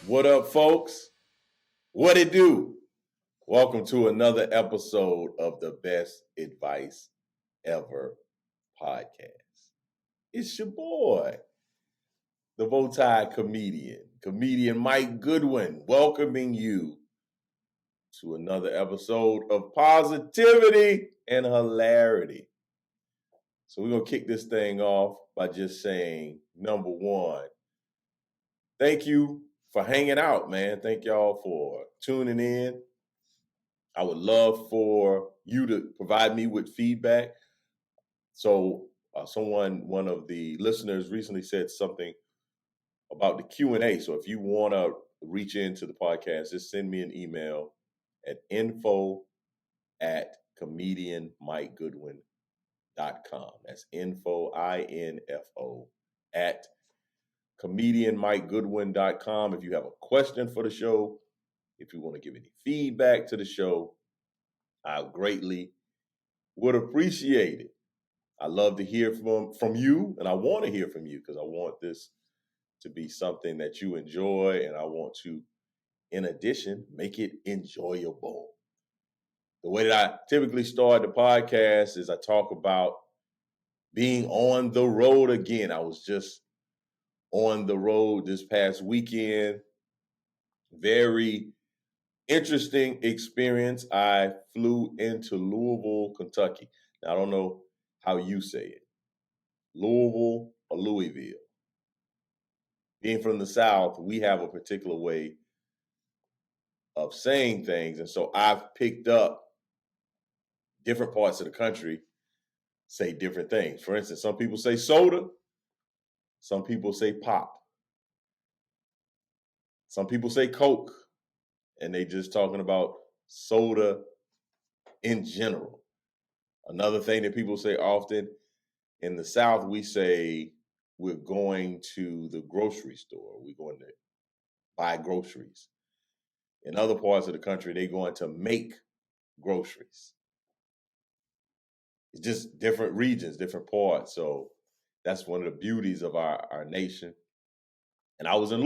What up, folks? What it do? Welcome to another episode of the Best Advice Ever podcast. It's your boy, the bow-tie comedian Mike Goodwin, welcoming you to another episode of positivity and hilarity. So we're going to kick this thing off by just saying, number one, thank you for hanging out, man. Thank y'all for tuning in. I would love for you to provide me with feedback. So one of the listeners recently said something about the Q&A. So if you want to reach into the podcast, just send me an email at info@comedianmikegoodwin.com. That's info, I-N-F-O, at comedianmikegoodwin.com. If you have a question for the show, if you want to give any feedback to the show, I greatly would appreciate it. I love to hear from you, and I want to hear from you because I want this to be something that you enjoy, and I want to, in addition, make it enjoyable. The way that I typically start the podcast is I talk about being on the road again. I was just on the road this past weekend. Very interesting experience. I flew into Louisville, Kentucky. Now, I don't know how you say it, Louisville or Louisville. Being from the South, we have a particular way of saying things. And so I've picked up different parts of the country say different things. For instance, some people say soda, some people say pop, some people say Coke, and they just talking about soda in general. Another thing that people say often in the South, we say we're going to the grocery store. We're going to buy groceries. In other parts of the country, they're going to make groceries. It's just different regions, different parts. So that's one of the beauties of our nation. And I was in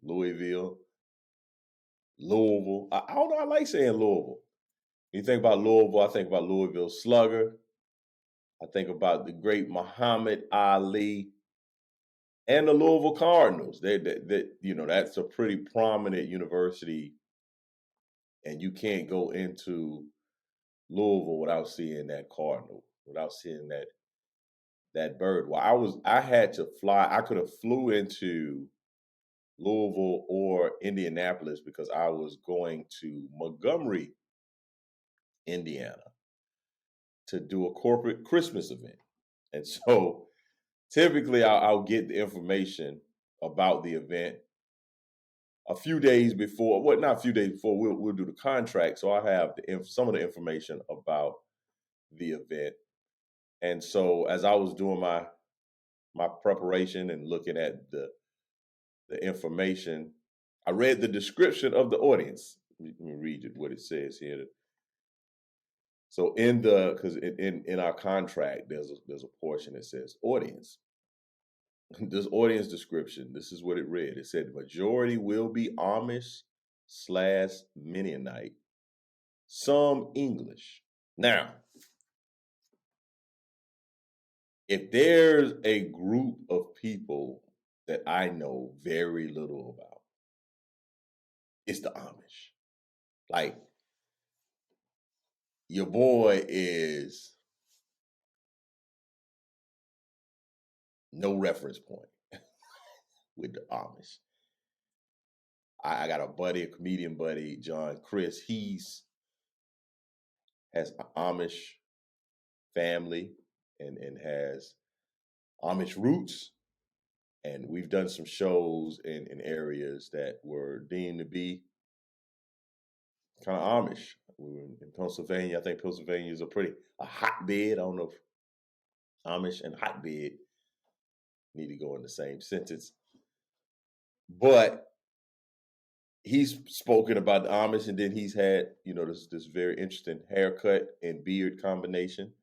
Louisville. I don't know, I like saying Louisville. When you think about Louisville, I think about Louisville Slugger. I think about the great Muhammad Ali and the Louisville Cardinals. That's a pretty prominent university, and you can't go into Louisville without seeing that Cardinal, without seeing that bird. Well, I had to fly. I could have flew into Louisville or Indianapolis because I was going to Montgomery, Indiana, to do a corporate Christmas event. And so typically I'll get the information about the event a few days before. Well, not a few days before. We'll do the contract. So I have some of the information about the event. And so as I was doing my preparation and looking at the information, I read the description of the audience. Let me read what it says here. So because in our contract, there's a portion that says audience. This audience description, this is what it read. It said, majority will be Amish/Mennonite, some English. Now, if there's a group of people that I know very little about, it's the Amish. Like, your boy is no reference point with the Amish. I got a comedian buddy, John Chris. He's has an Amish family and has Amish roots. And we've done some shows in areas that were deemed to be kind of Amish. We were in Pennsylvania. I think Pennsylvania is a hotbed. I don't know if Amish and hotbed need to go in the same sentence. But he's spoken about the Amish, and then he's had, this very interesting haircut and beard combination.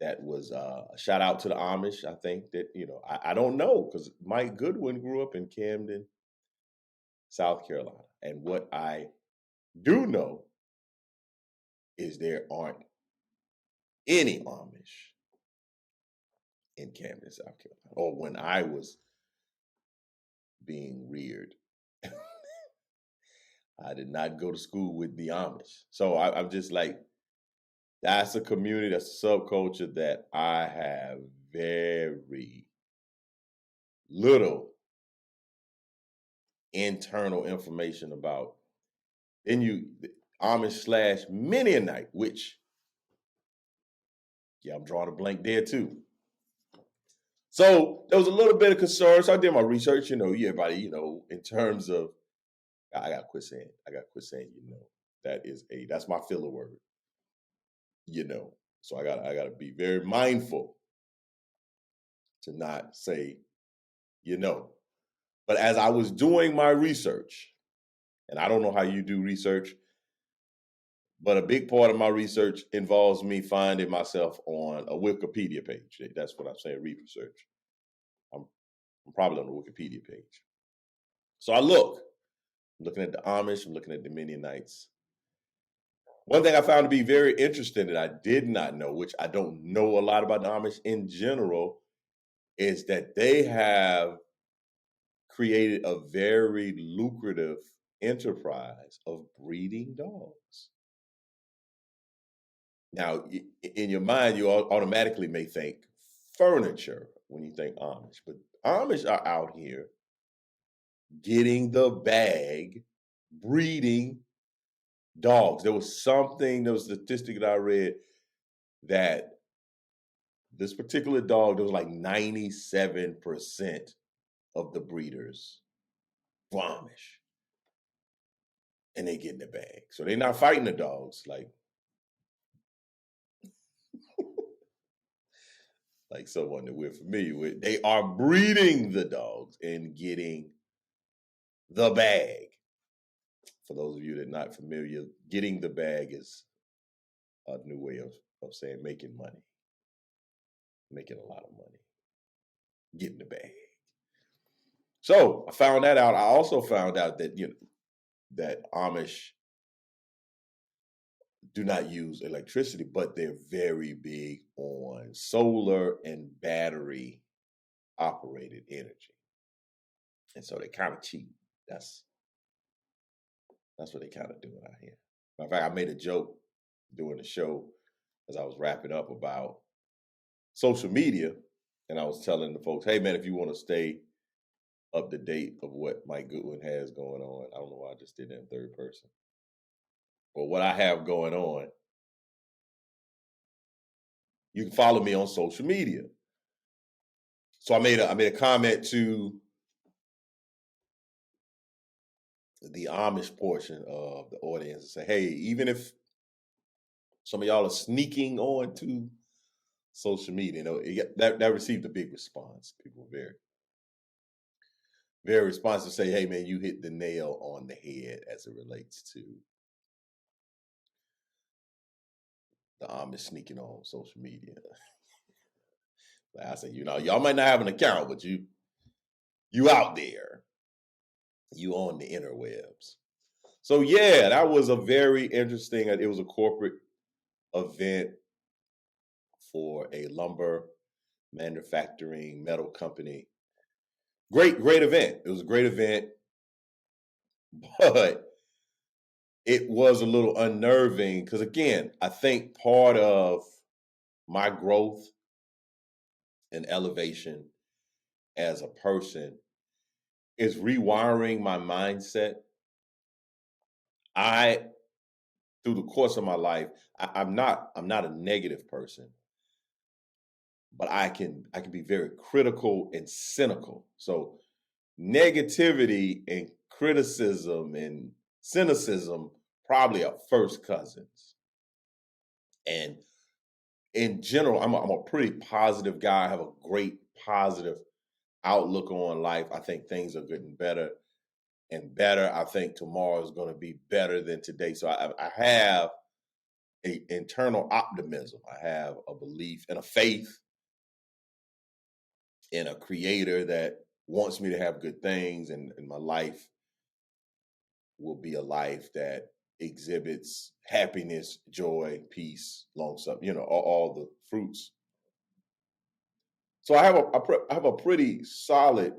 That was a shout out to the Amish. I think that, I don't know, because Mike Goodwin grew up in Camden, South Carolina. And what I do know is there aren't any Amish in Camden, South Carolina, or when I was being reared. I did not go to school with the Amish. So I'm just like, that's a community, that's a subculture that I have very little internal information about. Then you Amish / Mennonite, which, yeah, I'm drawing a blank there too. So there was a little bit of concern. So I did my research, everybody, in terms of, I got to quit saying, that's my filler word, So I got to be very mindful to not say, But as I was doing my research, and I don't know how you do research, but a big part of my research involves me finding myself on a Wikipedia page. That's what I'm saying, research. I'm probably on the Wikipedia page. So I'm looking at the Amish, I'm looking at the Mennonites. One thing I found to be very interesting that I did not know, which I don't know a lot about the Amish in general, is that they have created a very lucrative enterprise of breeding dogs. Now, in your mind, you automatically may think furniture when you think Amish, but Amish are out here getting the bag, breeding dogs. There was a statistic that I read that this particular dog, there was like 97% of the breeders were Amish. And they get in the bag. So they're not fighting the dogs like someone that we're familiar with. They are breeding the dogs and getting the bag. For those of you that are not familiar, getting the bag is a new way of saying making money. Making a lot of money. Getting the bag. So I found that out. I also found out that that Amish do not use electricity, but they're very big on solar and battery operated energy. And so they kind of cheat. That's what they kind of doing out here. Matter of fact, I made a joke during the show as I was wrapping up about social media, and I was telling the folks, hey man, if you want to stay up to date of what Mike Goodwin has going on, I don't know why I just did that in third person, but what I have going on, you can follow me on social media. So I made a comment to the Amish portion of the audience and say, hey, even if some of y'all are sneaking on to social media, that received a big response. People were very, very responsive, say, hey man, you hit the nail on the head as it relates to the Amish sneaking on social media. Like I said, y'all might not have an account, but you out there. You on the interwebs. So yeah, that was a very interesting, it was a corporate event for a lumber manufacturing metal company. Great event. It was a great event, but it was a little unnerving because, again, I think part of my growth and elevation as a person is rewiring my mindset. Through the course of my life, I'm not a negative person, but I can be very critical and cynical. So negativity and criticism and cynicism probably are first cousins. And in general, I'm a pretty positive guy. I have a great positive outlook on life. I think things are getting better and better. I think tomorrow is going to be better than today. So I have an internal optimism. I have a belief and a faith in a creator that wants me to have good things in my life will be a life that exhibits happiness, joy, peace, long suffering, all the fruits. So I have a pretty solid,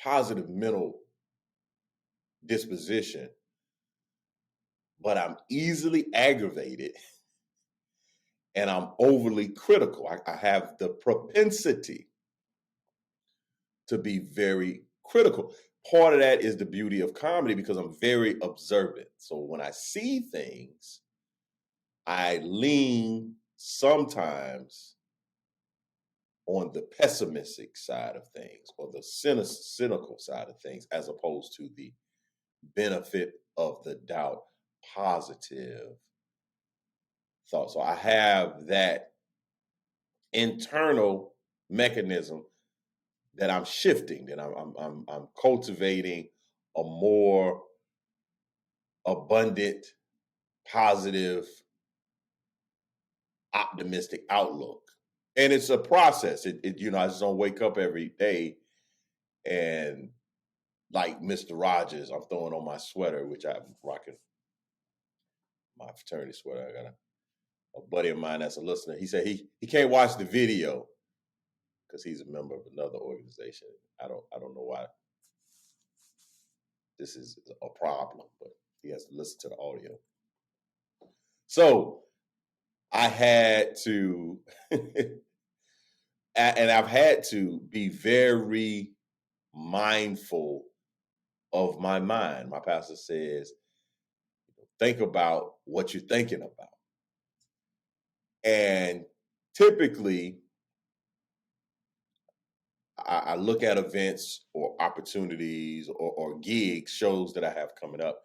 positive mental disposition, but I'm easily aggravated and I'm overly critical. I have the propensity to be very critical. Part of that is the beauty of comedy because I'm very observant. So when I see things, I lean sometimes on the pessimistic side of things or the cynical side of things as opposed to the benefit of the doubt, positive thought. So I have that internal mechanism that I'm shifting, that I'm cultivating a more abundant, positive, optimistic outlook. And it's a process. I just don't wake up every day and like Mr. Rogers, I'm throwing on my sweater, which I'm rocking my fraternity sweater. I got a buddy of mine that's a listener. He said he can't watch the video because he's a member of another organization. I don't know why this is a problem, but he has to listen to the audio. So I had to, and I've had to be very mindful of my mind. My pastor says, think about what you're thinking about. And typically, I look at events or opportunities or gigs, shows that I have coming up.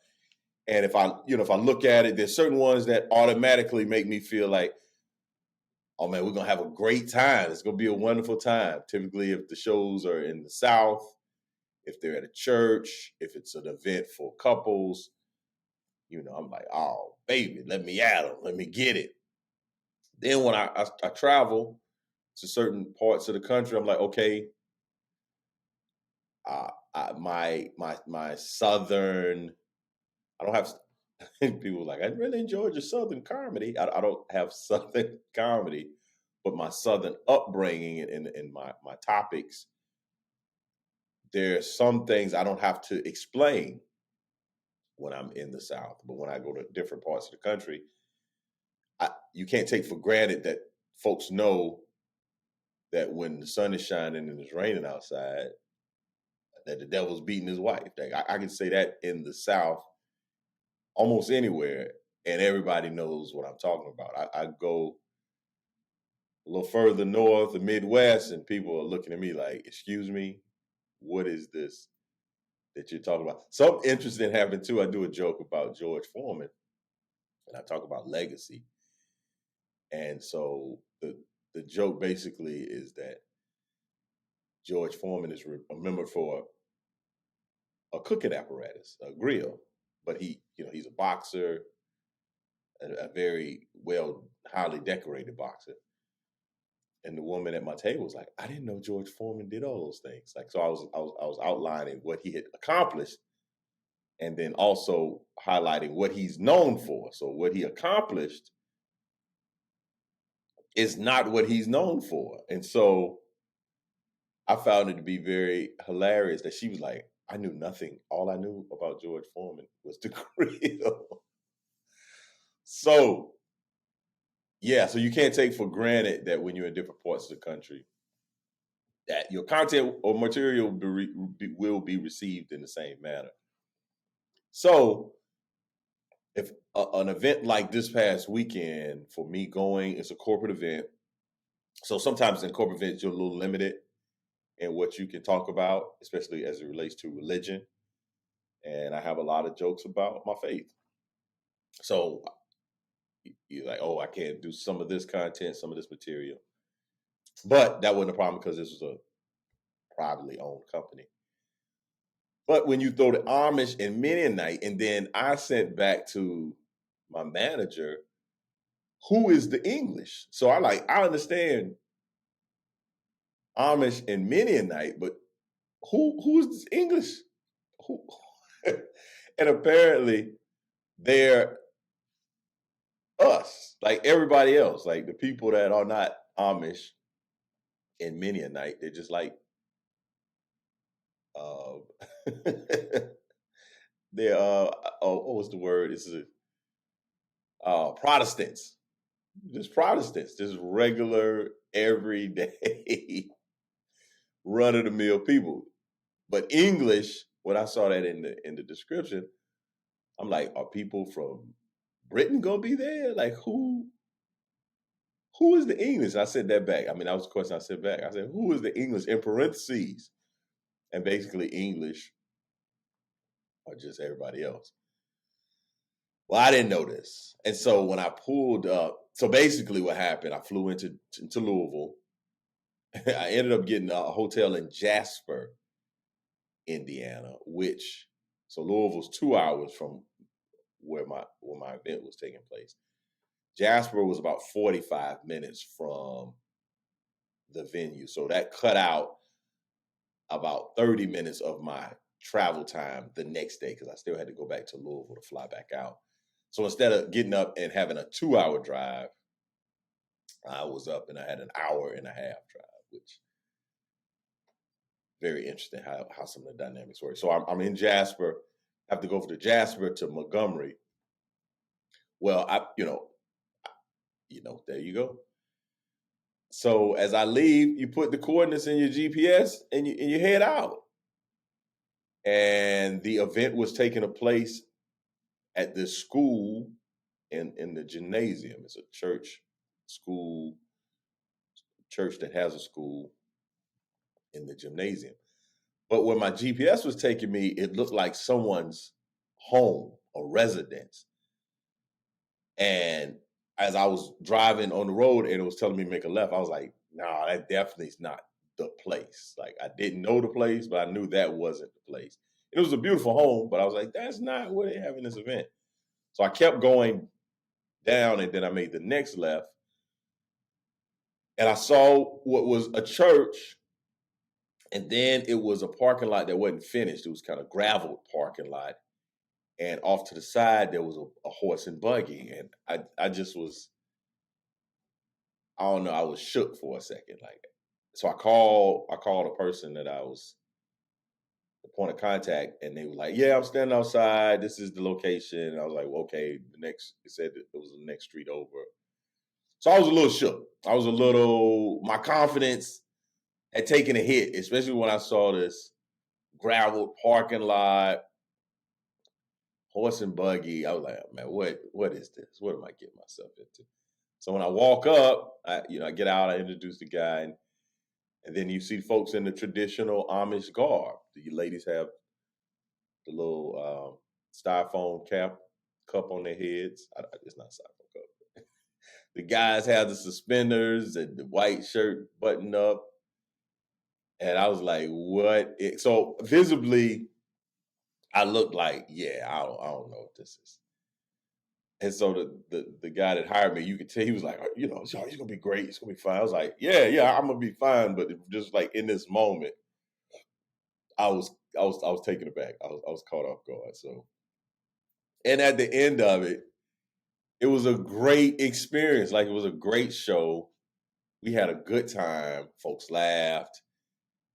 And if I look at it, there's certain ones that automatically make me feel like, oh man, we're gonna have a great time. It's gonna be a wonderful time. Typically, if the shows are in the South, if they're at a church, if it's an event for couples, I'm like, oh baby, let me at them, let me get it. Then when I travel to certain parts of the country, I'm like, okay, my southern, I don't have people like, I really enjoyed your southern comedy. I don't have southern comedy, but my southern upbringing and my topics, there's some things I don't have to explain when I'm in the South. But when I go to different parts of the country, you can't take for granted that folks know that when the sun is shining and it's raining outside, that the devil's beating his wife. Like, I can say that in the South almost anywhere, and everybody knows what I'm talking about. I go a little further north, the Midwest, and people are looking at me like, excuse me, what is this that you're talking about? Something interesting happened too. I do a joke about George Foreman, and I talk about legacy. And so the joke basically is that George Foreman is remembered for a cooking apparatus, a grill, but he's a boxer, a very highly decorated boxer. And the woman at my table was like, I didn't know George Foreman did all those things. Like, so I was outlining what he had accomplished and then also highlighting what he's known for. So what he accomplished is not what he's known for. And so I found it to be very hilarious that she was like, I knew nothing. All I knew about George Foreman was the grill. So, yeah, so you can't take for granted that when you're in different parts of the country, that your content or material will be received in the same manner. So, if an event like this past weekend, for me going, it's a corporate event. So sometimes in corporate events, you're a little limited in what you can talk about, especially as it relates to religion. And I have a lot of jokes about my faith. So you're like, oh, I can't do some of this content, some of this material. But that wasn't a problem because this was a privately owned company. But when you throw the Amish and Mennonite, and then I sent back to my manager, who is the English? So I understand Amish and Mennonite, but who's this English? Who? And apparently they're us, like everybody else, like the people that are not Amish in many a night. They're just like, they're, what was the word? This is Protestants, just regular, everyday, run of the mill people. But English, when I saw that in the description, I'm like, are people from Britain gonna be there? Like who is the English? I said that back. I mean, that was the question I said back. I said, who is the English in parentheses? And basically English are just everybody else. Well, I didn't know this. And so when I pulled up, so basically what happened, I flew into Louisville. I ended up getting a hotel in Jasper, Indiana, so Louisville's 2 hours from where my event was taking place. Jasper was about 45 minutes from the venue. So that cut out about 30 minutes of my travel time the next day because I still had to go back to Louisville to fly back out. So instead of getting up and having a 2-hour drive, I was up and I had an hour and a half drive, which very interesting how some of the dynamics work. So I'm in Jasper, I have to go from Jasper to Montgomery. Well, there you go. So as I leave, you put the coordinates in your GPS and you head out. And the event was taking place at this school in the gymnasium. It's a church that has a school in the gymnasium. But where my GPS was taking me, it looked like someone's home or residence. And as I was driving on the road and it was telling me to make a left, I was like, nah, that definitely is not the place. Like I didn't know the place, but I knew that wasn't the place. It was a beautiful home, but I was like, that's not where they're having this event. So I kept going down and then I made the next left. And I saw what was a church. And then it was a parking lot that wasn't finished. It was kind of gravel parking lot. And off to the side, there was a horse and buggy. And I just was, I don't know, I was shook for a second. Like, so I called a person that I was the point of contact, and they were like, yeah, I'm standing outside. This is the location. And I was like, well, okay, it said that it was the next street over. So I was a little shook. My confidence had taken a hit, especially when I saw this gravel parking lot, horse and buggy. I was like, man, what is this? What am I getting myself into? So when I walk up, I get out, I introduce the guy, and then you see folks in the traditional Amish garb. The ladies have the little styrofoam cup on their heads. It's not a styrofoam cup. The guys have the suspenders and the white shirt buttoned up. And I was like, what? So visibly, I looked like, yeah, I don't know what this is. And so the guy that hired me, you could tell he was like, he's gonna be great. It's gonna be fine. I was like, yeah, I'm gonna be fine. But just like in this moment, I was taken aback. I was caught off guard. So, and at the end of it, it was a great experience. Like it was a great show. We had a good time. Folks laughed.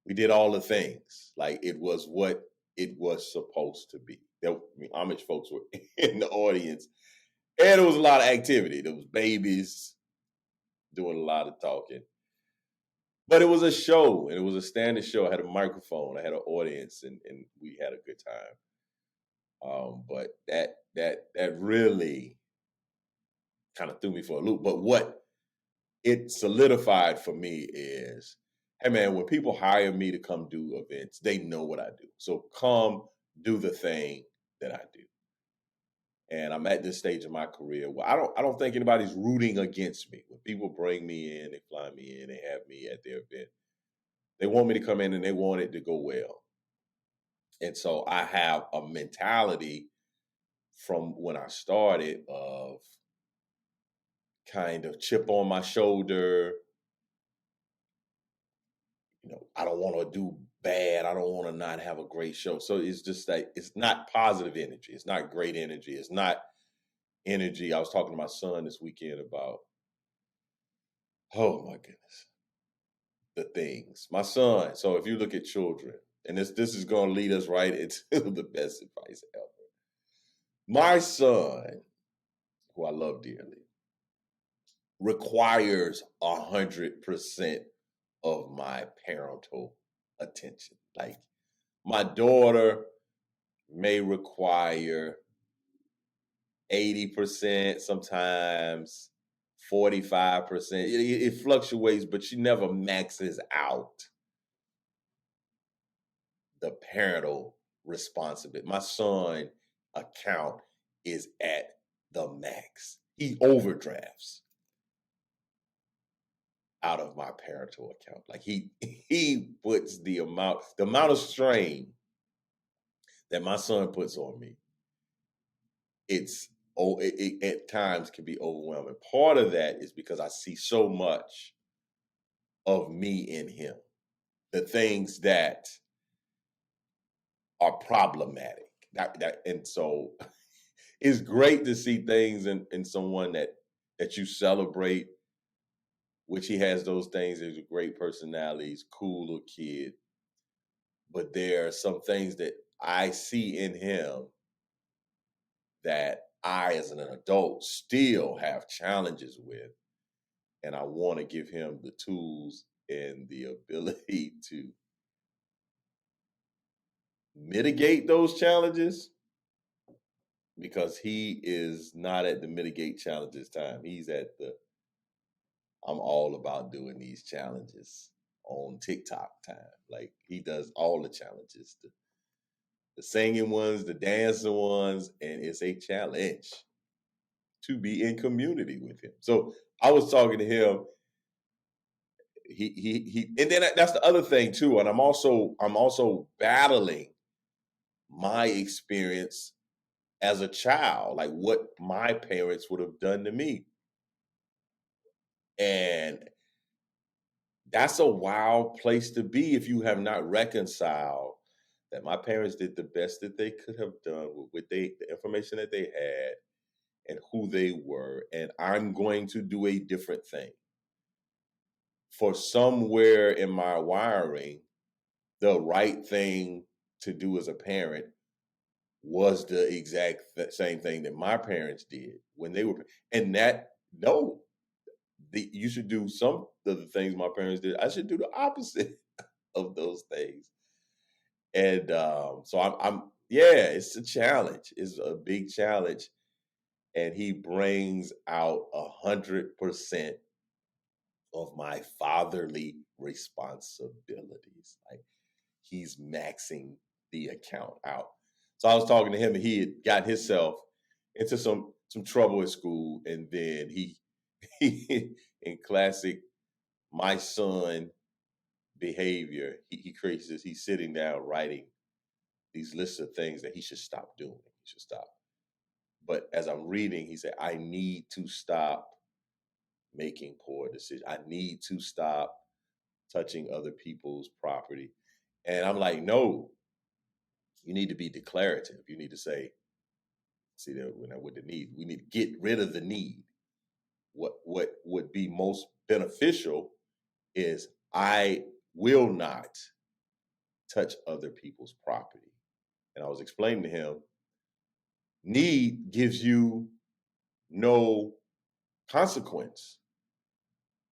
We did all the things. Like it was what it was supposed to be. Amish folks were in the audience. And there was a lot of activity. There was babies doing a lot of talking. But it was a show, and it was a standing show. I had a microphone. I had an audience, and we had a good time. But that really kind of threw me for a loop. But what it solidified for me is, hey man, when people hire me to come do events, they know what I do. So come do the thing that I do. And I'm at this stage of my career where I don't think anybody's rooting against me. When people bring me in, they fly me in, they have me at their event. They want me to come in and they want it to go well. And so I have a mentality from when I started of kind of chip on my shoulder. I don't want to do bad. I don't want to not have a great show. So it's just like, it's not positive energy. It's not great energy. It's not energy. I was talking to my son this weekend about, oh my goodness, the things. My son, so if you look at children, and this is going to lead us right into the best advice ever. My son, who I love dearly, requires 100% of my parental attention. Like, my daughter may require 80%, sometimes 45%. It fluctuates, but she never maxes out the parental responsibility. My son account is at the max. He overdrafts out of my parental account. Like, he puts the amount of strain that my son puts on me. It at times can be overwhelming. Part of that is because I see so much of me in him, the things that are problematic. And so it's great to see things in someone that you celebrate, which he has those things. He's a great personality. He's a cool little kid. But there are some things that I see in him that I, as an adult, still have challenges with. And I want to give him the tools and the ability to mitigate those challenges, because he is not at the mitigate challenges time. He's at the, I'm all about doing these challenges on TikTok time. Like, he does all the challenges, the singing ones, the dancing ones, and it's a challenge to be in community with him. So I was talking to him. He and then that's the other thing too. And I'm also battling my experience as a child, like what my parents would have done to me. And that's a wild place to be if you have not reconciled that my parents did the best that they could have done with the information that they had and who they were. And I'm going to do a different thing. For somewhere in my wiring, the right thing to do as a parent was the exact same thing that my parents did when they were, and that, no, you should do some of the things my parents did. I should do the opposite of those things. And so I'm yeah, it's a challenge. It's a big challenge. And he brings out 100% of my fatherly responsibilities. Like, he's maxing the account out. So I was talking to him, and he had got himself into some trouble at school, and then he in classic my son behavior, he creates this. He's sitting down writing these lists of things that he should stop doing. He should stop. But as I'm reading, he said, I need to stop making poor decisions. I need to stop touching other people's property. And I'm like, no, you need to be declarative. You need to say, see that with the need, we need to get rid of the need. What would be most beneficial is I will not touch other people's property. And I was explaining to him, need gives you no consequence.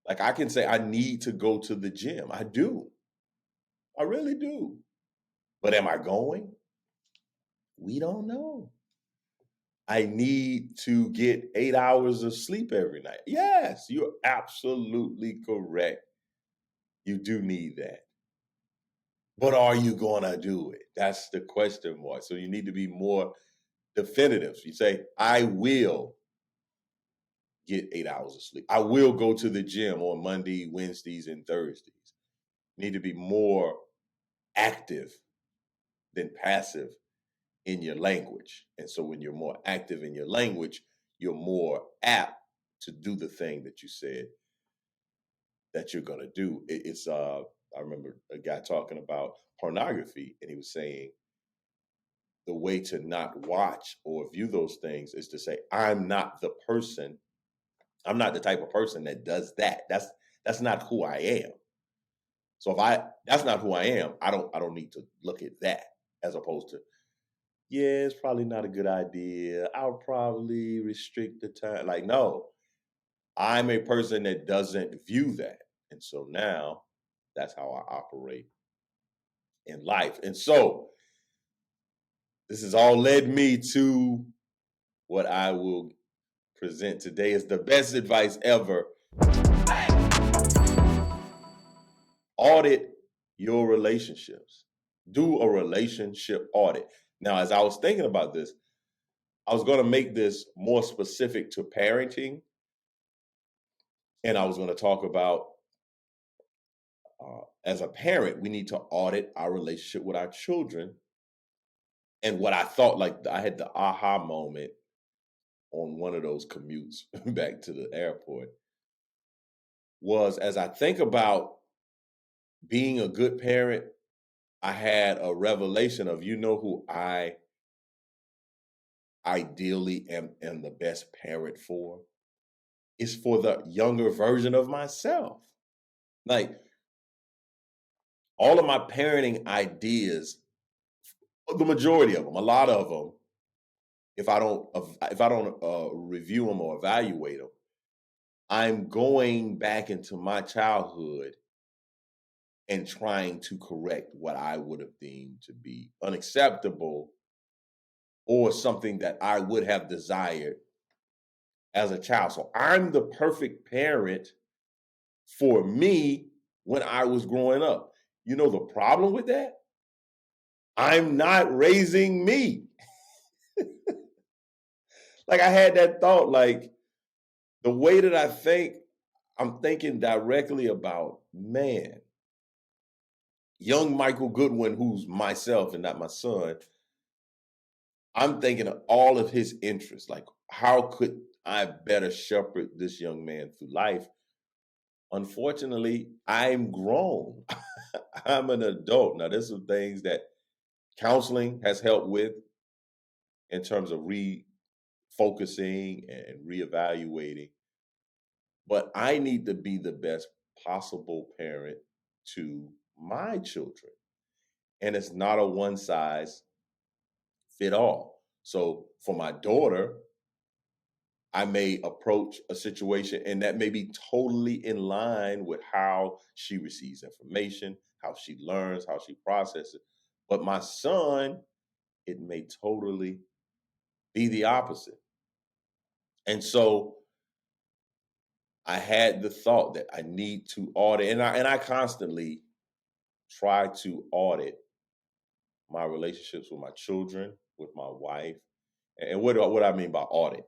Like, I can say I need to go to the gym. I do. I really do. But am I going? We don't know. I need to get 8 hours of sleep every night. Yes, you're absolutely correct. You do need that. But are you going to do it? That's the question mark. So you need to be more definitive. You say, I will get 8 hours of sleep. I will go to the gym on Monday, Wednesdays, and Thursdays. You need to be more active than passive in your language. And so when you're more active in your language, you're more apt to do the thing that you said that you're going to do. It's I remember a guy talking about pornography, and he was saying the way to not watch or view those things is to say, I'm not the person. I'm not the type of person that does that. That's not who I am. So if that's not who I am, I don't need to look at that, as opposed to, yeah, it's probably not a good idea. I'll probably restrict the time. Like, no, I'm a person that doesn't view that. And so now that's how I operate in life. And so this has all led me to what I will present today is the best advice ever. Audit your relationships. Do a relationship audit. Now, as I was thinking about this, I was going to make this more specific to parenting. And I was going to talk about, as a parent, we need to audit our relationship with our children. And what I thought, like, I had the aha moment on one of those commutes back to the airport, was as I think about being a good parent, I had a revelation of, who I ideally am the best parent for? Is for the younger version of myself. Like, all of my parenting ideas, the majority of them, a lot of them, if I don't review them or evaluate them, I'm going back into my childhood and trying to correct what I would have deemed to be unacceptable or something that I would have desired as a child. So I'm the perfect parent for me when I was growing up. You know the problem with that? I'm not raising me. Like, I had that thought, like, the way that I think, I'm thinking directly about, man, young Michael Goodwin, who's myself and not my son. I'm thinking of all of his interests. Like, how could I better shepherd this young man through life? Unfortunately, I'm grown. I'm an adult. Now, there's some things that counseling has helped with in terms of refocusing and reevaluating. But I need to be the best possible parent to my children. And it's not a one size fit all. So for my daughter, I may approach a situation and that may be totally in line with how she receives information, how she learns, how she processes. But my son, it may totally be the opposite. And so I had the thought that I need to audit, and I constantly try to audit my relationships with my children, with my wife. And what I mean by audit.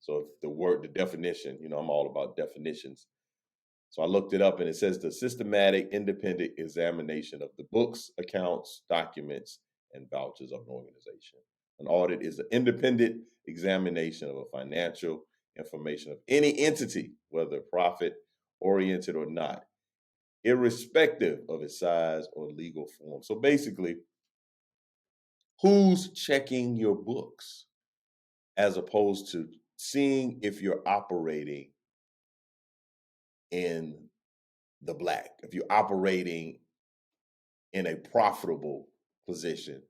So the definition, I'm all about definitions. So I looked it up and it says the systematic, independent examination of the books, accounts, documents, and vouchers of an organization. An audit is an independent examination of a financial information of any entity, whether profit oriented or not, irrespective of its size or legal form. So basically, who's checking your books as opposed to seeing if you're operating in the black, if you're operating in a profitable position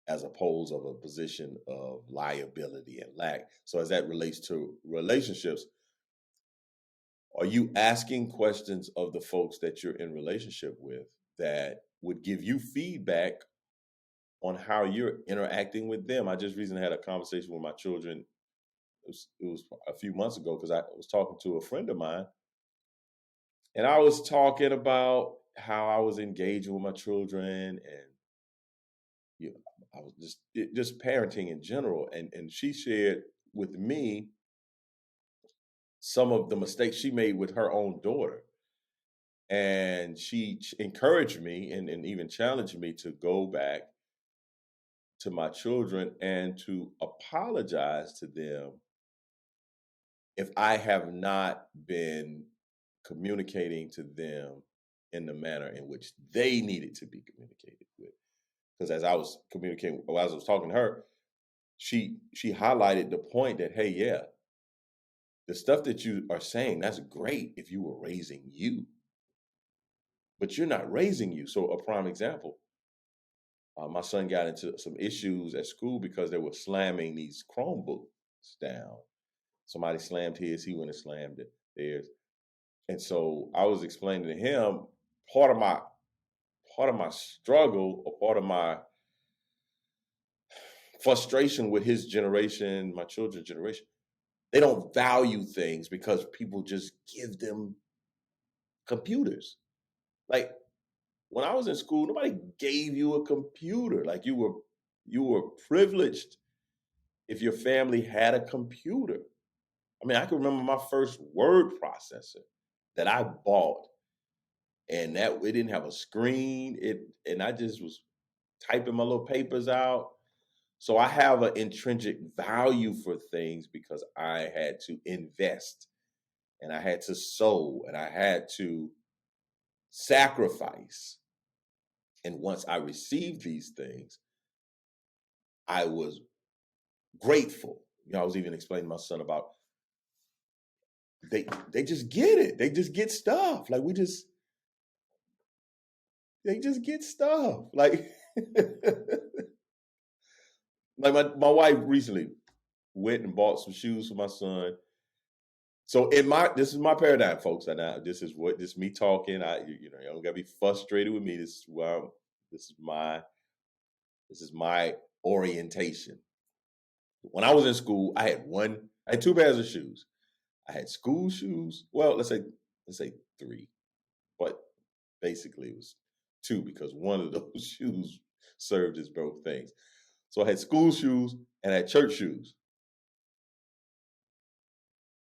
as opposed of a position of liability and lack. So as that relates to relationships, are you asking questions of the folks that you're in relationship with that would give you feedback on how you're interacting with them? I just recently had a conversation with my children. It was a few months ago because I was talking to a friend of mine, and I was talking about how I was engaging with my children, and I was just parenting in general, and she shared with me some of the mistakes she made with her own daughter, and she encouraged me and even challenged me to go back to my children and to apologize to them if I have not been communicating to them in the manner in which they needed to be communicated with. Because as I was communicating, or as I was talking to her, she highlighted the point that, hey, yeah, the stuff that you are saying, that's great if you were raising you, but you're not raising you. So a prime example, my son got into some issues at school because they were slamming these Chromebooks down. Somebody slammed his, he went and slammed it, theirs. And so I was explaining to him part of my struggle, or part of my frustration with his generation, my children's generation. They don't value things because people just give them computers. Like when I was in school, nobody gave you a computer. Like you were privileged if your family had a computer. I mean, I can remember my first word processor that I bought, and that it didn't have a screen. And I just was typing my little papers out. So I have an intrinsic value for things because I had to invest, and I had to sow, and I had to sacrifice. And once I received these things, I was grateful. I was even explaining to my son about they just get it. They just get stuff. Like they just get stuff. Like like my wife recently went and bought some shoes for my son. So this is my paradigm, folks. And this is me talking. You don't gotta be frustrated with me. This is my orientation. When I was in school, I had two pairs of shoes. I had school shoes. Well, let's say three, but basically it was two because one of those shoes served as both things. So I had school shoes and I had church shoes.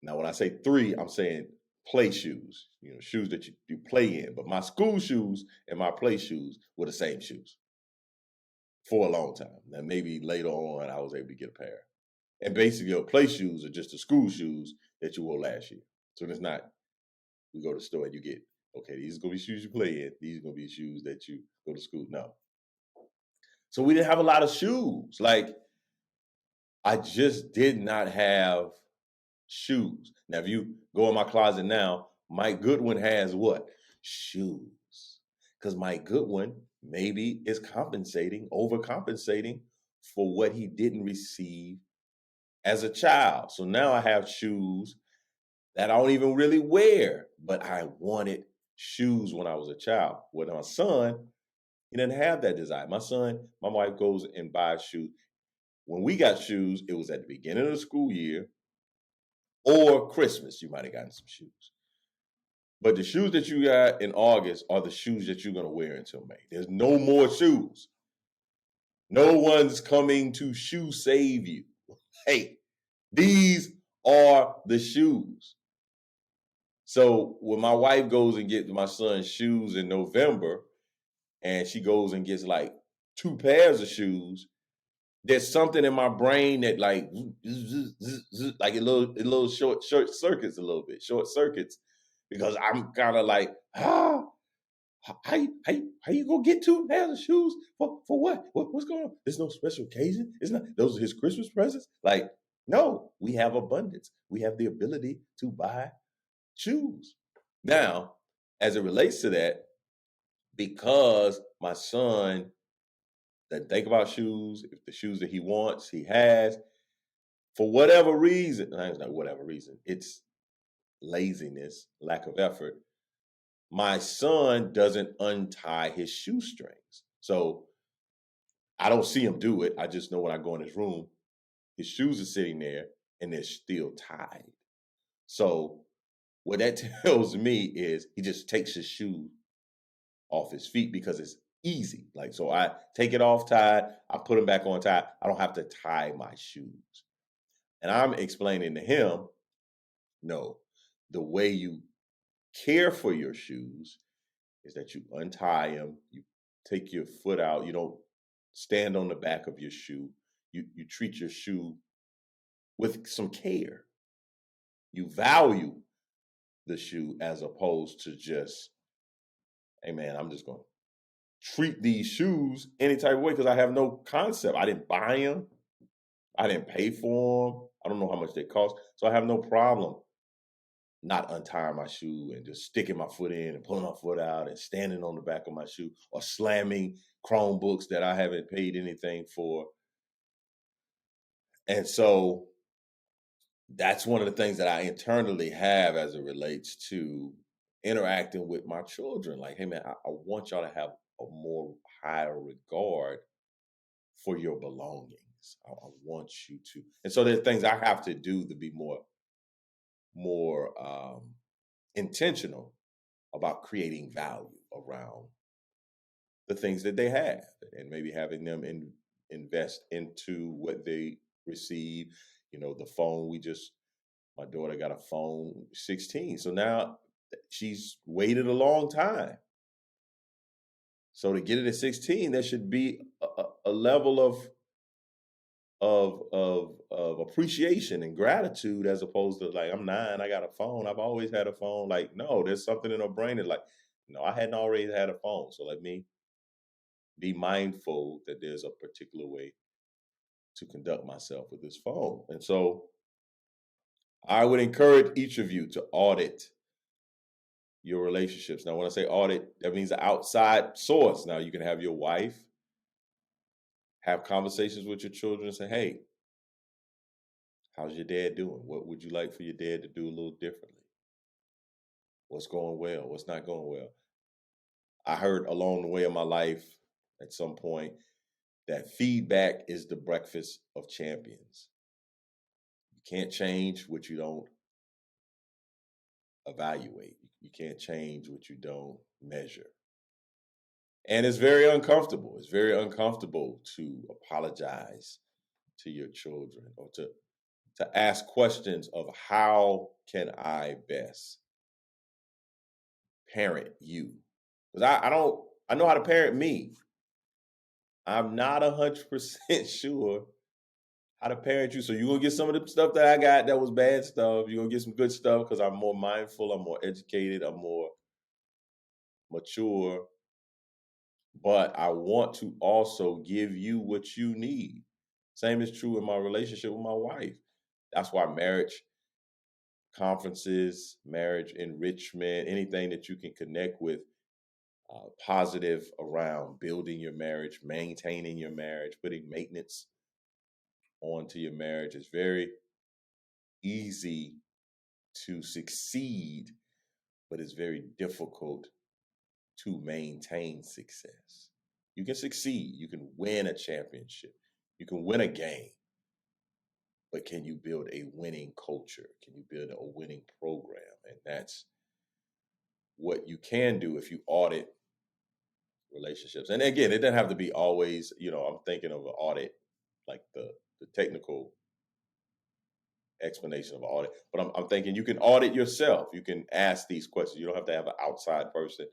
Now, when I say three, I'm saying play shoes, shoes that you play in. But my school shoes and my play shoes were the same shoes for a long time. Now, maybe later on, I was able to get a pair. And basically, your play shoes are just the school shoes that you wore last year. So it's not, we go to the store and you get, okay, these are going to be shoes you play in. These are going to be shoes that you go to school. No. So we didn't have a lot of shoes. Like, I just did not have shoes. Now, if you go in my closet now, Mike Goodwin has what? Shoes. Because Mike Goodwin maybe is overcompensating for what he didn't receive as a child. So now I have shoes that I don't even really wear, but I wanted shoes when I was a child. With my son, he didn't have that desire. My wife goes and buys shoes. When we got shoes, it was at the beginning of the school year or Christmas. You might have gotten some shoes. But the shoes that you got in August are the shoes that you're going to wear until May. There's no more shoes. No one's coming to shoe save you. Hey, these are the shoes. So when my wife goes and gets my son's shoes in November, and she goes and gets like two pairs of shoes, there's something in my brain that like a little short circuits a little bit, short circuits, because I'm kind of like, how you gonna get two pairs of shoes for what? What's going on? There's no special occasion. It's not. Those are his Christmas presents. Like, no, we have abundance. We have the ability to buy shoes. Now, as it relates to that, because my son doesn't think about shoes, if the shoes that he wants, he has, for whatever reason, it's not whatever reason, it's laziness, lack of effort, my son doesn't untie his shoestrings. So I don't see him do it. I just know when I go in his room, his shoes are sitting there and they're still tied. So what that tells me is he just takes his shoe off his feet because it's easy. Like, so I take it off tied, I put them back on tied. I don't have to tie my shoes. And I'm explaining to him, no, the way you care for your shoes is that you untie them, you take your foot out, you don't stand on the back of your shoe. You treat your shoe with some care. You value the shoe as opposed to just hey man, I'm just going to treat these shoes any type of way because I have no concept. I didn't buy them. I didn't pay for them. I don't know how much they cost. So I have no problem not untying my shoe and just sticking my foot in and pulling my foot out and standing on the back of my shoe or slamming Chromebooks that I haven't paid anything for. And so that's one of the things that I internally have as it relates to interacting with my children. Like, hey man, I want y'all to have a more higher regard for your belongings. I want you to. And so there's things I have to do to be more intentional about creating value around the things that they have and maybe having them invest into what they receive. You know, the phone my daughter got a phone 16. So now she's waited a long time. So to get it at 16, there should be a level of appreciation and gratitude as opposed to like, I'm 9, I got a phone. I've always had a phone. Like, no, there's something in her brain that's like, no, I hadn't already had a phone. So let me be mindful that there's a particular way to conduct myself with this phone. And so I would encourage each of you to audit your relationships. Now, when I say audit, that means an outside source. Now, you can have your wife have conversations with your children and say, hey, how's your dad doing? What would you like for your dad to do a little differently? What's going well? What's not going well? I heard along the way of my life at some point that feedback is the breakfast of champions. You can't change what you don't evaluate. You can't change what you don't measure. And it's very uncomfortable. It's very uncomfortable to apologize to your children or to ask questions of how can I best parent you? Because I know how to parent me. I'm not 100% sure how to parent you. So you're going to get some of the stuff that I got that was bad stuff. You're going to get some good stuff because I'm more mindful, I'm more educated, I'm more mature. But I want to also give you what you need. Same is true in my relationship with my wife. That's why marriage conferences, marriage enrichment, anything that you can connect with positive around building your marriage, maintaining your marriage, putting maintenance onto your marriage is very easy to succeed, but it's very difficult to maintain success. You can succeed, you can win a championship, you can win a game, but can you build a winning culture? Can you build a winning program? And that's what you can do if you audit relationships. And again, it doesn't have to be always, I'm thinking of an audit, like the technical explanation of audit, but I'm thinking you can audit yourself. You can ask these questions. You don't have to have an outside person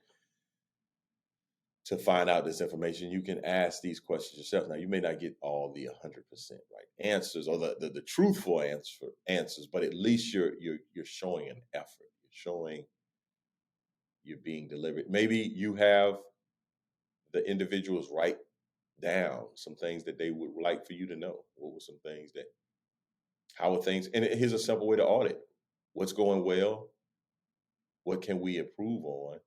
to find out this information. You can ask these questions yourself. Now, you may not get all the 100% right answers or the truthful answers, but at least you're showing an effort. You're showing you're being deliberate. Maybe you have the individuals write down some things that they would like for you to know. What were some things how are things? And here's a simple way to audit. What's going well? What can we improve on?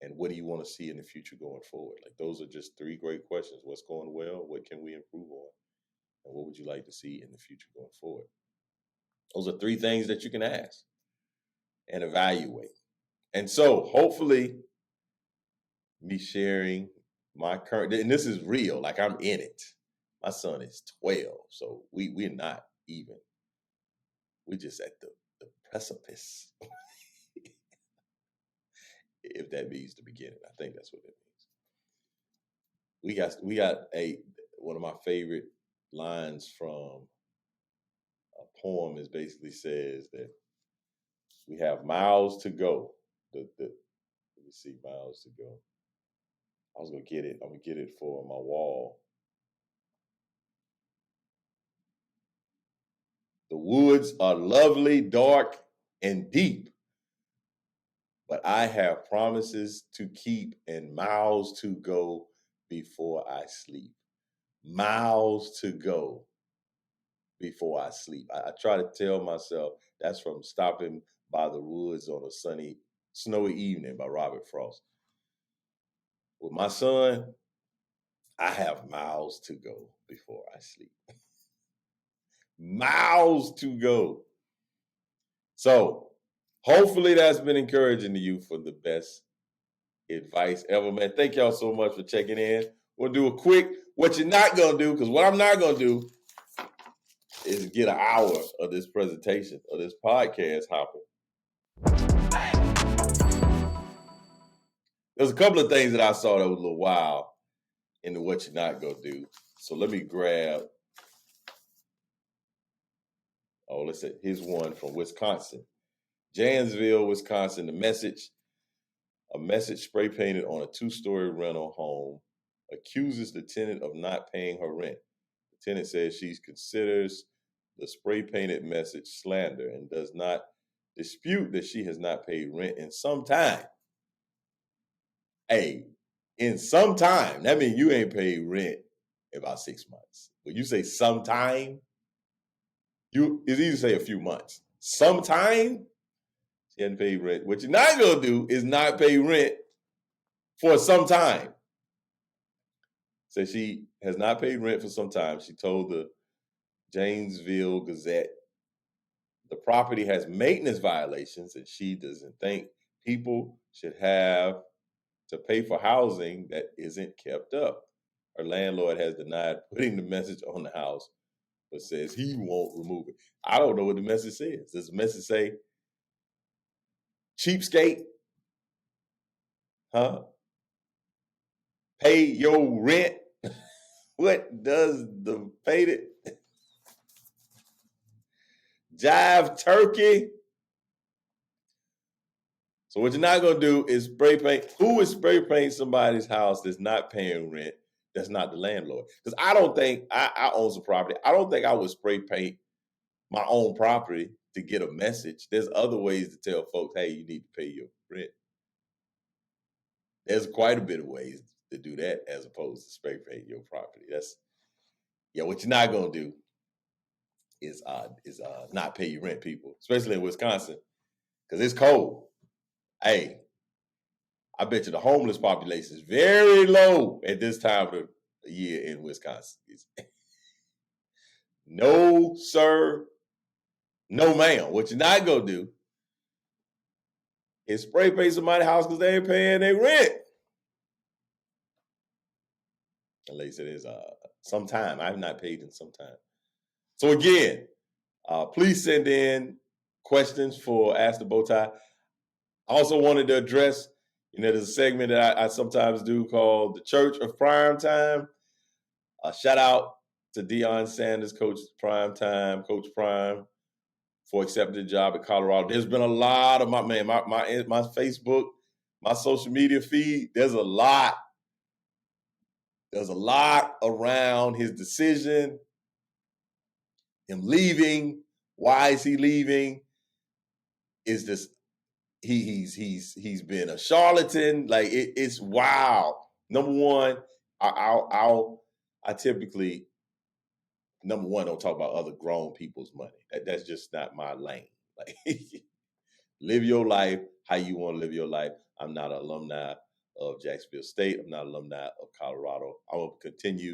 And what do you want to see in the future going forward? Like, those are just 3 great questions. What's going well? What can we improve on? And what would you like to see in the future going forward? Those are 3 things that you can ask and evaluate. And so hopefully me sharing my current, and this is real, like I'm in it. My son is 12, so we're not even. We're just at the precipice, if that means the beginning. I think that's what it means. We got one of my favorite lines from a poem is basically says that we have miles to go. Let me see, miles to go. I was gonna get it. I'm gonna get it for my wall. The woods are lovely, dark, and deep, but I have promises to keep and miles to go before I sleep. Miles to go before I sleep. I try to tell myself that's from Stopping by the Woods on a Sunny, Snowy Evening by Robert Frost. With my son, I have miles to go before I sleep. Miles to go. So hopefully that's been encouraging to you for the best advice ever, man. Thank y'all so much for checking in. We'll do a quick what you're not going to do, because what I'm not going to do is get an hour of this presentation, of this podcast hopping. There's a couple of things that I saw that was a little wild in the what you're not going to do. So let me grab, let's say, here's one from Wisconsin. Janesville, Wisconsin, a message spray painted on a 2-story rental home accuses the tenant of not paying her rent. The tenant says she considers the spray painted message slander and does not dispute that she has not paid rent in some time. Hey, in some time, that means you ain't paid rent in about 6 months. When you say sometime, it's easy to say a few months. Sometime, she hadn't paid rent. What you're not going to do is not pay rent for some time. So she has not paid rent for some time. She told the Janesville Gazette the property has maintenance violations and she doesn't think people should have to pay for housing that isn't kept up. Her landlord has denied putting the message on the house, but says he won't remove it. I don't know what the message says. Does the message say, cheapskate? Huh? Pay your rent? What does the faded jive turkey? So what you're not going to do is spray paint. Who would spray paint somebody's house that's not paying rent, that's not the landlord? Because I don't think, I own some property. I don't think I would spray paint my own property to get a message. There's other ways to tell folks, hey, you need to pay your rent. There's quite a bit of ways to do that as opposed to spray paint your property. What you're not going to do is not pay your rent, people, especially in Wisconsin, because it's cold. Hey, I bet you the homeless population is very low at this time of the year in Wisconsin. No, sir. No, ma'am. What you're not going to do is spray paint somebody's house because they ain't paying their rent. Unless it is some time. I've not paid in some time. So again, please send in questions for Ask the Bowtie. I also wanted to address, there's a segment that I sometimes do called the Church of Prime Time. Shout out to Deion Sanders, Coach Prime Time, Coach Prime, for accepting the job at Colorado. There's been a lot of my Facebook, my social media feed. There's a lot around his decision, him leaving. Why is he leaving? Is this he's been a charlatan? Like it's wild. Number one, I typically don't talk about other grown people's money. That's just not my lane. Like live your life how you want to live your life. I'm not an alumni of Jacksonville State. I'm not an alumni of Colorado. I will continue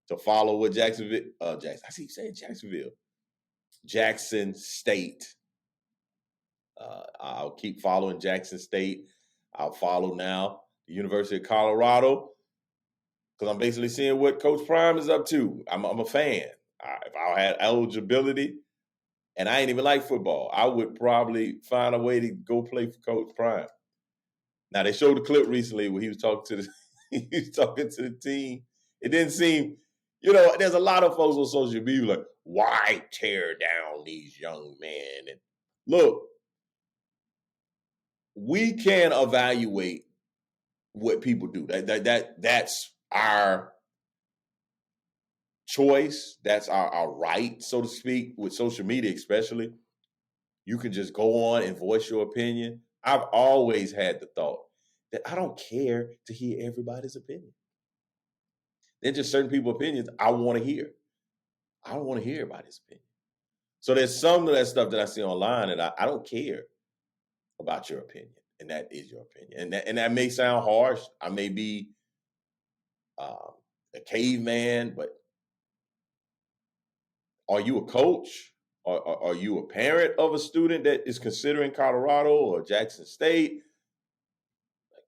to follow what Jacksonville. I see you saying Jacksonville. Jackson State. I'll keep following Jackson State. I'll follow now the University of Colorado because I'm basically seeing what Coach Prime is up to. I'm a fan. If I had eligibility and I ain't even like football, I would probably find a way to go play for Coach Prime. Now they showed a clip recently where he was talking to the team. It didn't seem, there's a lot of folks on social media like, why tear down these young men? And look, we can evaluate what people do. That's our choice. That's our right, so to speak, with social media especially. You can just go on and voice your opinion. I've always had the thought that I don't care to hear everybody's opinion. There's just certain people's opinions I want to hear. I don't want to hear everybody's opinion. So there's some of that stuff that I see online, and I don't care about your opinion, and that is your opinion. And that may sound harsh. I may be a caveman, but are you a coach? Are you a parent of a student that is considering Colorado or Jackson State?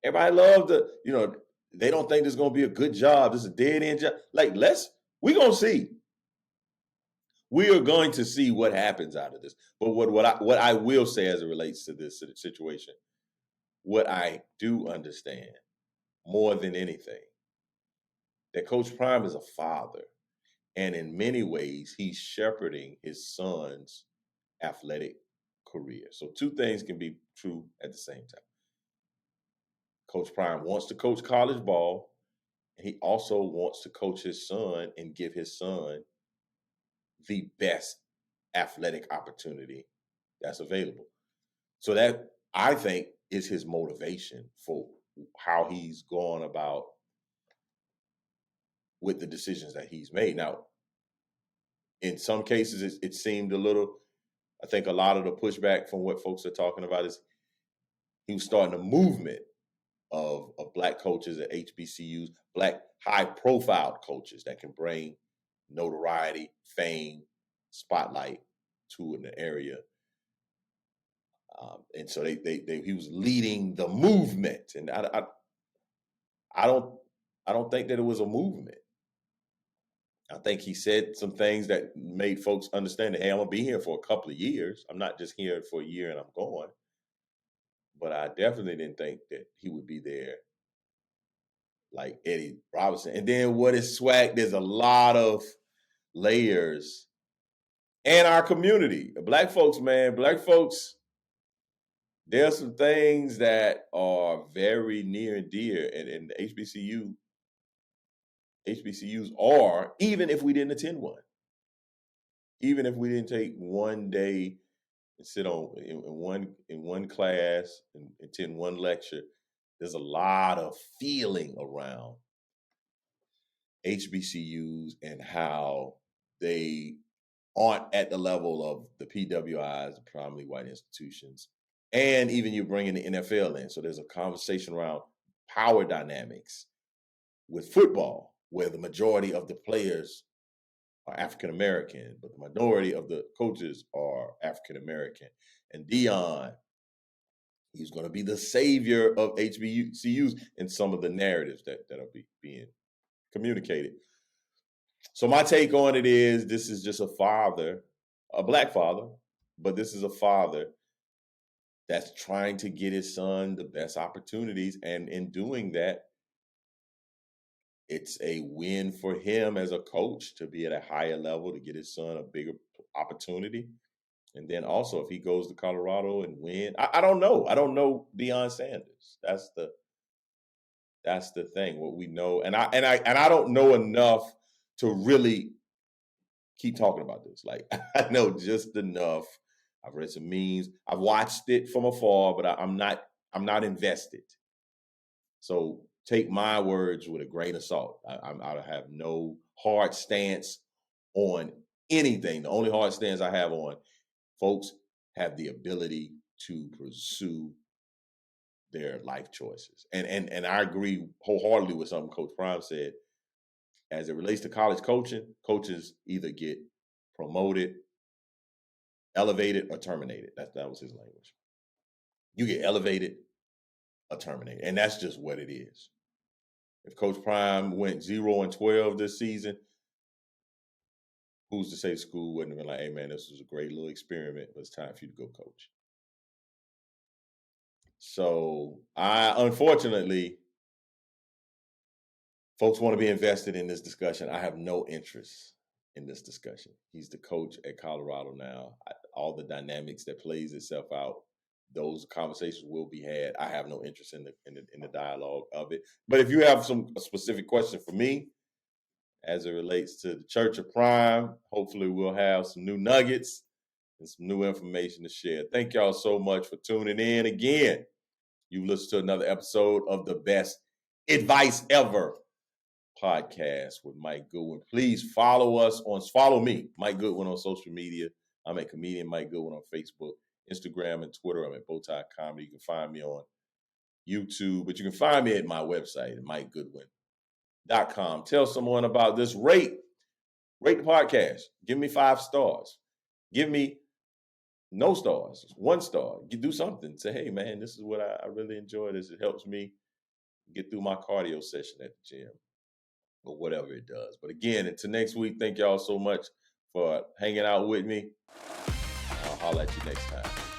Everybody loves they don't think this is going to be a good job. This is a dead end job. Like, we're going to see. We are going to see what happens out of this. But what I will say as it relates to this situation, what I do understand more than anything, that Coach Prime is a father. And in many ways, he's shepherding his son's athletic career. So two things can be true at the same time. Coach Prime wants to coach college ball, and he also wants to coach his son and give his son the best athletic opportunity that's available. So that, I think, is his motivation for how he's gone about with the decisions that he's made. Now, in some cases, it seemed a little, I think a lot of the pushback from what folks are talking about is he was starting a movement of Black coaches at HBCUs, Black high-profile coaches that can bring notoriety, fame, spotlight to an area. And so he was leading the movement, and I don't think that it was a movement. I think he said some things that made folks understand that, hey, I'm gonna be here for a couple of years. I'm not just here for a year and I'm going. But I definitely didn't think that he would be there like Eddie Robinson. And then what is swag? There's a lot of layers. And our community, Black folks, man, Black folks, there's some things that are very near and dear, and HBCUs are, even if we didn't attend one, even if we didn't take one day and sit in one class and attend one lecture, there's a lot of feeling around HBCUs and how they aren't at the level of the PWIs, the predominantly white institutions, and even you bring in the NFL in. So there's a conversation around power dynamics with football, where the majority of the players are African American, but the minority of the coaches are African American. And Dion, he's going to be the savior of HBCUs in some of the narratives that are being communicated. So my take on it is, this is just a father, a Black father, but this is a father that's trying to get his son the best opportunities. And in doing that, it's a win for him as a coach to be at a higher level, to get his son a bigger opportunity. And then also, if he goes to Colorado and win, I don't know. I don't know Deion Sanders. That's the thing. What we know, and I don't know enough to really keep talking about this. Like, I know just enough. I've read some memes. I've watched it from afar, but I'm not invested. So take my words with a grain of salt. I have no hard stance on anything. The only hard stance I have on, folks have the ability to pursue their life choices. And I agree wholeheartedly with something Coach Prime said. As it relates to college coaching, coaches either get promoted, elevated, or terminated. That was his language. You get elevated or terminated. And that's just what it is. If Coach Prime went 0-12 this season, who's to say school wouldn't have been like, hey man, this was a great little experiment, but it's time for you to go coach. So unfortunately, folks want to be invested in this discussion. I have no interest in this discussion. He's the coach at Colorado now. All the dynamics that plays itself out, those conversations will be had. I have no interest in the dialogue of it. But if you have a specific question for me as it relates to the Church of Prime, hopefully we'll have some new nuggets and some new information to share. Thank y'all so much for tuning in again. You've listened to another episode of the Best Advice Ever podcast with Mike Goodwin. Please follow me, Mike Goodwin, on social media. I'm at comedian Mike Goodwin on Facebook, Instagram, and Twitter. I'm at Bowtie Comedy. You can find me on YouTube, but you can find me at my website at MikeGoodwin.com. Tell someone about this. Rate the podcast. Give me 5 stars. Give me no stars, 1 star. You do something. Say, hey, man, this is what I really enjoy this. It helps me get through my cardio session at the gym or whatever it does. But again, until next week, thank y'all so much for hanging out with me. I'll holler at you next time.